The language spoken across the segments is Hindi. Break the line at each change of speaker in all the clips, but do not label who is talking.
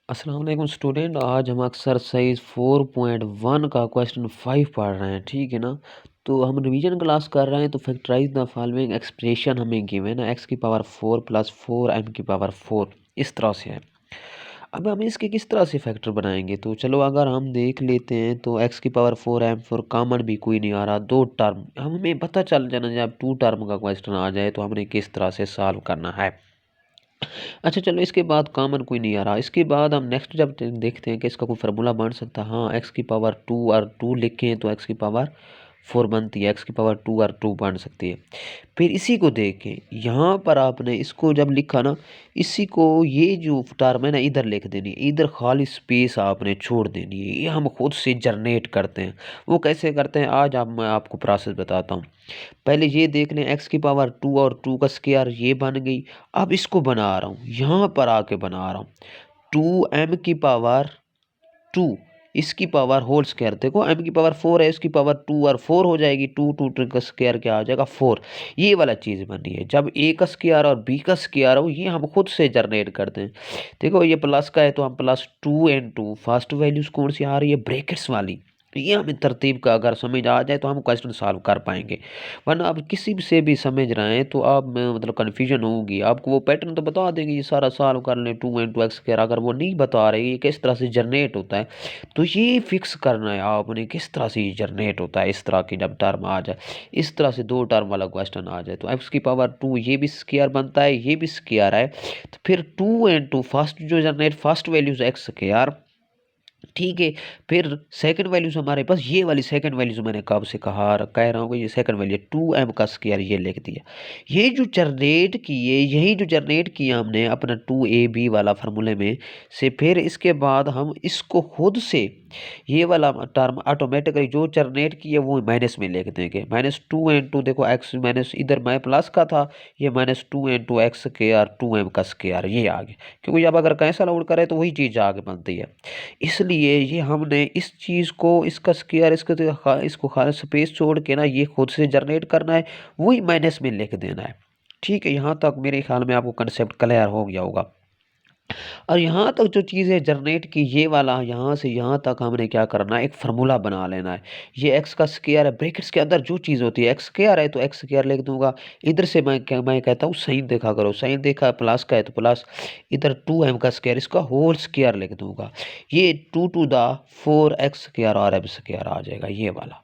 अस्सलाम वालेकुम स्टूडेंट। आज हम एक्सरसाइज 4.1 का क्वेश्चन 5 पढ़ रहे हैं, ठीक है ना। तो हम रिवीजन क्लास कर रहे हैं। तो फैक्टराइज द फॉलोइंग एक्सप्रेशन हमें गिवन है, एक्स की पावर 4 प्लस 4 एम की पावर 4, इस तरह से है। अब हम इसके किस तरह से फैक्टर बनाएंगे, तो चलो अगर हम देख लेते हैं। तो एक्स की पावर 4 एम 4 कॉमन भी कोई नहीं आ रहा, दो टर्म हमें पता चल जाना। जब टू टर्म का क्वेश्चन आ जाए तो हमने किस तरह से सॉल्व करना है। अच्छा चलो, इसके बाद कॉमन कोई नहीं आ रहा। इसके बाद हम नेक्स्ट जब देखते हैं कि इसका कोई फार्मूला बन सकता है। हाँ, एक्स की पावर 2 और 2 लिखें तो एक्स की पावर 4 बनती है, एक्स की पावर 2 और 2 बन सकती है। फिर इसी को देखें, यहाँ पर आपने इसको जब लिखा ना, इसी को ये जो टर्म है ना इधर लिख देनी है, इधर खाली स्पेस आपने छोड़ देनी है। ये हम खुद से जनरेट करते हैं। वो कैसे करते हैं आज मैं आपको प्रोसेस बताता हूँ। पहले ये देख लें, एक्स की पावर 2 और 2 का स्क्वायर ये बन गई। अब इसको बना रहा हूँ, यहाँ पर आके बना रहा हूँ 2m की पावर 2, इसकी पावर होल स्क्वायर। देखो m की पावर 4 है, इसकी पावर 2 और 4 हो जाएगी। 2 2 का स्क्वायर क्या आ जाएगा 4। ये वाला चीज़ बनी है। जब a का स्क्वायर और b का स्क्वायर हो, ये हम खुद से जनरेट करते हैं। देखो ये प्लस का है तो हम प्लस 2 फर्स्ट वैल्यूज कौन सी आ रही है, ब्रैकेट्स वाली। ये हमें तरतीब का अगर समझ आ जाए तो हम क्वेश्चन सॉल्व कर पाएंगे। वरना आप किसी भी से भी समझ रहे हैं तो आप मतलब कन्फ्यूजन होगी। आपको वो पैटर्न तो बता देंगे, ये सारा सॉल्व कर लें 2 x स्क्वायर। अगर वो नहीं बता रहे ये किस तरह से जनरेट होता है, तो ये फिक्स करना है आपने किस तरह से ये जनरेट होता है। इस तरह की जब टर्म आ जाए, इस तरह से दो टर्म वाला क्वेश्चन आ जाए, तो एक्स की पावर 2 ये भी स्क्वायर बनता है, ये भी स्क्वायर है। तो फिर 2 फर्स्ट जो generate first values x square, ठीक है। फिर सेकंड वैल्यूज हमारे पास ये वाली सेकंड वैल्यूज मैंने कब से कह रहा हूँ कि ये सेकंड वैल्यू 2m का स्क्वायर ये लिख दिया। ये जो जनरेट किए, यही जो जनरेट किया हमने अपना 2ab वाला फार्मूले में से, फिर इसके बाद हम इसको खुद से ये वाला टर्म ऑटोमेटिकली जो जनरेट किया वो माइनस में लिख देंगे। -2 देखो एक्स माइनस, इधर मैं प्लस का था, ये -2 एक्स स्क्वायर 2m का स्क्वायर ये आ गया। क्योंकि अब अगर कैंसल आउट करें तो वही चीज़ आगे बनती है। इसलिए ये हमने इस चीज़ को, इसका स्क्वायर, इसको खाली स्पेस छोड़ के ना ये खुद से जनरेट करना है, वही माइनस में लिख देना है। ठीक है, यहाँ तक मेरे ख्याल में आपको कंसेप्ट क्लियर हो गया होगा। और यहाँ तक जो चीज़ें जनरेट की, ये वाला यहाँ से यहाँ तक हमने क्या करना है, एक फार्मूला बना लेना है। ये एक्स का स्क्वायर है, ब्रैकेट्स के अंदर जो चीज़ होती है, एक्स स्क्वायर है तो एक्स स्क्वायर लिख दूंगा। इधर से मैं कहता हूँ साइन देखा करो, साइन देखा प्लस का है तो प्लस, इधर 2m का स्क्वायर, इसका होल स्क्वायर लिख दूंगा। ये 2 टू द 4x स्क्वायर और m स्क्वायर आ जाएगा ये वाला।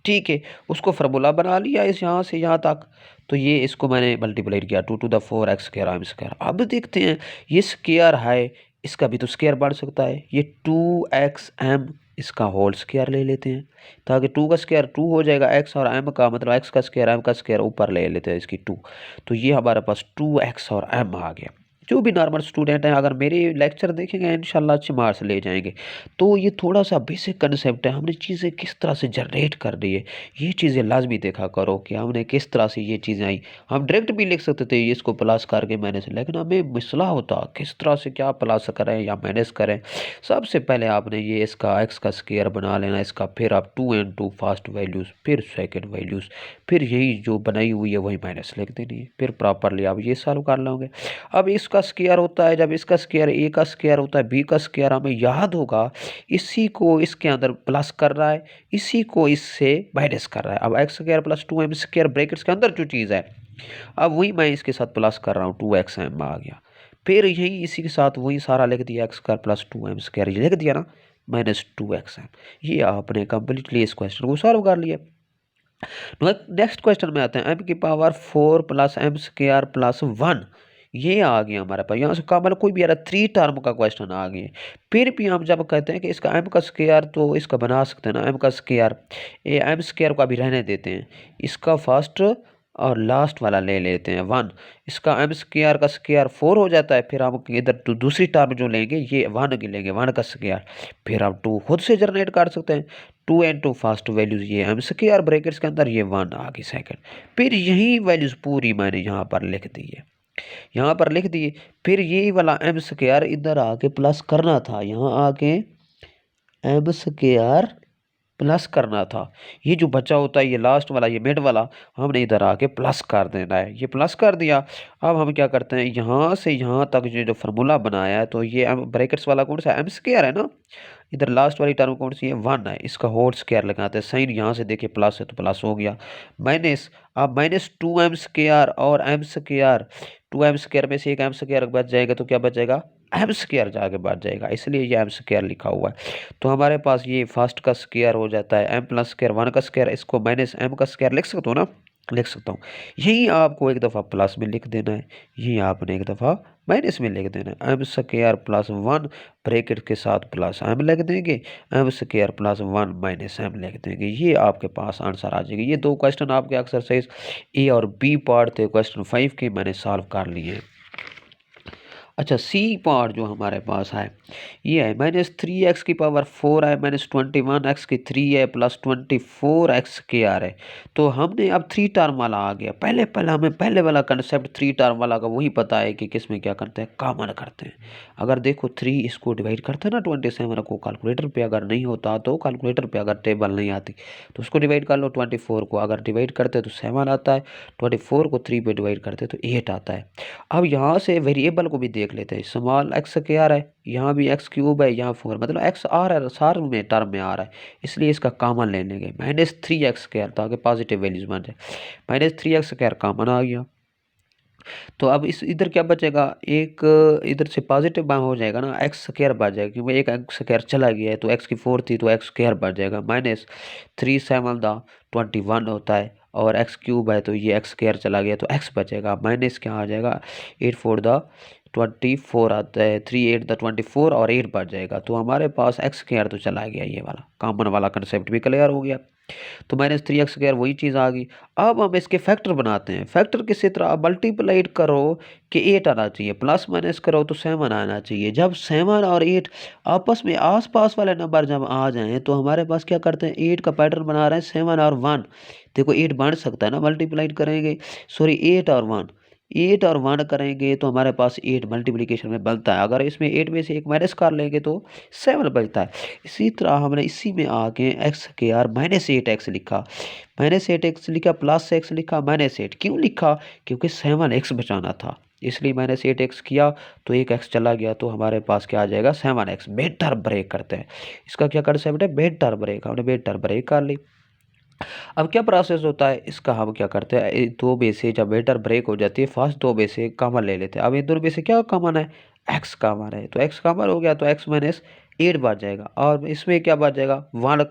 ठीक है, उसको फार्मूला बना लिया इस यहाँ से यहाँ तक। तो ये इसको मैंने मल्टीप्लाई किया 2 to the 4x square M square. अब देखते हैं ये स्क्वायर है, इसका भी तो स्क्वायर बढ़ सकता है। ये 2xm, इसका होल स्क्वायर ले लेते हैं, ताकि 2 का स्क्वायर 2 हो जाएगा, x और m का मतलब x का स्क्वायर m का स्क्वायर ऊपर ले लेते हैं इसकी 2। तो ये हमारे पास 2x और m आ गया। जो भी नॉर्मल स्टूडेंट हैं अगर मेरे लेक्चर देखेंगे इंशाल्लाह अच्छे मार्क्स ले जाएंगे। तो ये थोड़ा सा बेसिक कंसेप्ट है, हमने चीज़ें किस तरह से जनरेट कर रही है, ये चीज़ें लाजमी देखा करो कि हमने किस तरह से ये चीज़ें आई। हम डायरेक्ट भी लिख सकते थे इसको प्लस करके माइनस, लेकिन हमें मसला होता किस तरह से क्या प्लस करें या माइनस करें। सबसे पहले आपने ये इसका एक्स का स्क्वायर बना लेना इसका, फिर आप 2 फर्स्ट वैल्यूज़, फिर सेकेंड वैल्यूज़, फिर यही जो बनाई हुई है वही माइनस लिख देनी है। फिर प्रॉपरली आप ये सॉल्व कर लोगे। अब इसका स्क्वायर होता है, जब इसका स्क्वायर ए का स्क्वायर होता है, बी का स्क्वायर हमें याद होगा, इसी को इसके अंदर प्लस कर रहा है, इसी को इससे माइनस कर रहा है। अब x square plus 2m square brackets के अंदर जो चीज़ है, अब वही मैं इसके साथ प्लस कर रहा हूँ, 2xm आ गया। फिर यही इसी के साथ वही सारा लिख दिया, x square plus 2m square ये लिख दिया ना, -2xm। ये आपने कंप्लीटली इस क्वेश्चन को सॉल्व कर लिया। नेक्स्ट क्वेश्चन में आते हैं, m की power 4 plus m square plus 1, ये आ गया हमारे पास। यहाँ से कॉमन कोई भी आ रहा, 3 टर्म का क्वेश्चन आ गया। फिर भी हम जब कहते हैं कि इसका m का स्क्वायर, तो इसका बना सकते हैं ना m का स्क्वायर, ये m स्क्वायर को अभी रहने देते हैं, इसका फर्स्ट और लास्ट वाला ले लेते हैं 1। इसका m स्क्वायर का स्क्वायर 4 हो जाता है। फिर हम इधर तो दूसरी टर्म जो लेंगे ये 1 की लेंगे, 1 का स्क्वायर। फिर हम 2 खुद से जनरेट कर सकते हैं, 2 फर्स्ट वैल्यूज ये m स्क्वायर ब्रैकेट्स के अंदर, ये 1 आ गई सेकेंड। फिर यही वैल्यूज पूरी मैंने यहाँ पर लिख दी है, यहाँ पर लिख दिए। फिर यही वाला m स्क्वायर इधर आके प्लस करना था, यहाँ आके m स्क्वायर प्लस करना था। ये जो बचा होता है ये लास्ट वाला ये मिड वाला हमने इधर आके प्लस कर देना है। ये प्लस कर दिया। अब हम क्या करते हैं यहाँ से यहाँ तक जो जो फार्मूला बनाया है तो ये ब्रैकेट्स वाला कौन सा एम स्क्वायर है ना। इधर लास्ट वाली टर्म कौन सी है 1 है। इसका होल स्क्वायर लगाते हैं। साइन यहाँ से देखिए प्लस है तो प्लस हो गया। माइनस अब माइनस 2m स्क्वायर और m स्क्वायर 2m स्क्वायर में से एक m स्क्वायर बच जाएगा तो क्या बचेगा एम स्क्वायर जाके बढ़ जाएगा इसलिए ये एम स्क्वायर लिखा हुआ है। तो हमारे पास ये फर्स्ट का स्क्वायर हो जाता है एम प्लस स्क्वायर 1 का स्क्वायर इसको माइनस एम का स्क्वायर लिख सकते हो ना। लिख सकता हूँ। यही आपको एक दफ़ा प्लस में लिख देना है। यही आपने एक दफ़ा माइनस में लिख देना है एम स्क्वायर प्लस 1 ब्रैकेट के साथ प्लस एम लिख देंगे। M square plus 1 minus M लिख देंगे। ये आपके पास आंसर आ जाएगा। ये दो क्वेश्चन आपके एक्सरसाइज ए और बी पार्ट थे क्वेश्चन 5 के मैंने सॉल्व कर लिए हैं। अच्छा सी पार्ट जो हमारे पास है ये है -3x⁴ है -21x की 3 है प्लस 24x के आर है। तो हमने अब 3 टर्म वाला आ गया। पहले हमें पहले वाला कंसेप्ट 3 टर्म वाला का वही पता है कि किस में क्या करते हैं कॉमन करते हैं। अगर देखो 3 इसको डिवाइड करते हैं ना 27 को कैलकुलेटर पे अगर नहीं होता तो कैलकुलेटर पे अगर टेबल नहीं आती तो उसको डिवाइड कर लो 24 को अगर डिवाइड करते तो 7 आता है 24 को 3 पे डिवाइड करते तो 8 आता है। अब यहाँ से वेरिएबल को भी देख लेते हैं। स्मॉल एक्स क्या है यहाँ भी एक्स क्यूब है यहाँ 4 मतलब एक्स आ रहा है सार में टर्म में आ रहा है इसलिए इसका कॉमन ले लेंगे -3x² ताकि पॉजिटिव वैल्यूज बन जाए। -3x² कॉमन आ गया। तो अब इस इधर क्या बचेगा एक इधर से पॉजिटिव हो जाएगा ना x² बढ़ जाएगा क्योंकि एक x² चला गया है तो x की 4 थी तो x² बढ़ जाएगा। -3 7 21 होता है और एक्स क्यूब है तो ये x² चला गया तो x बचेगा। माइनस क्या आ जाएगा 8 4 24 आता है 3 8 24 और 8 बढ़ जाएगा तो हमारे पास x² तो चला गया। ये वाला कॉमन वाला कंसेप्ट भी क्लियर हो गया। तो -3x² वही चीज़ आ गई। अब हम इसके फैक्टर बनाते हैं। फैक्टर किसी तरह मल्टीप्लाइड करो कि 8 आना चाहिए प्लस माइनस करो तो 7 आना चाहिए। जब 7 और 8 आपस में आसपास वाले नंबर जब आ जाएं तो हमारे पास क्या करते हैं 8 का पैटर्न बना रहे हैं 7 और 1। देखो 8 बढ़ सकता है ना मल्टीप्लाइड करेंगे सॉरी 8 और 1 8 और 1 करेंगे तो हमारे पास 8 मल्टीप्लिकेशन में बनता है। अगर इसमें 8 में से एक माइनस कर लेंगे तो 7 बचता है। इसी तरह हमने इसी में आके x² -8x लिखा -8x लिखा प्लस x लिखा -8 क्यों लिखा क्योंकि 7x बचाना था इसलिए -8x किया तो एक x चला गया तो हमारे पास क्या आ जाएगा 7x। बेटर ब्रेक करते हैं। इसका क्या कंसेप्ट है बेटर ब्रेक। हमने बेटर ब्रेक कर ली। अब क्या प्रोसेस होता है इसका हम क्या करते हैं दो में से जब बेटर ब्रेक हो जाती है फर्स्ट दो में से कॉमन ले लेते हैं। अब इन दोनों में से क्या कॉमन है एक्स कॉमन है तो एक्स कॉमन हो गया तो x -8 बच जाएगा और इसमें क्या बच जाएगा 1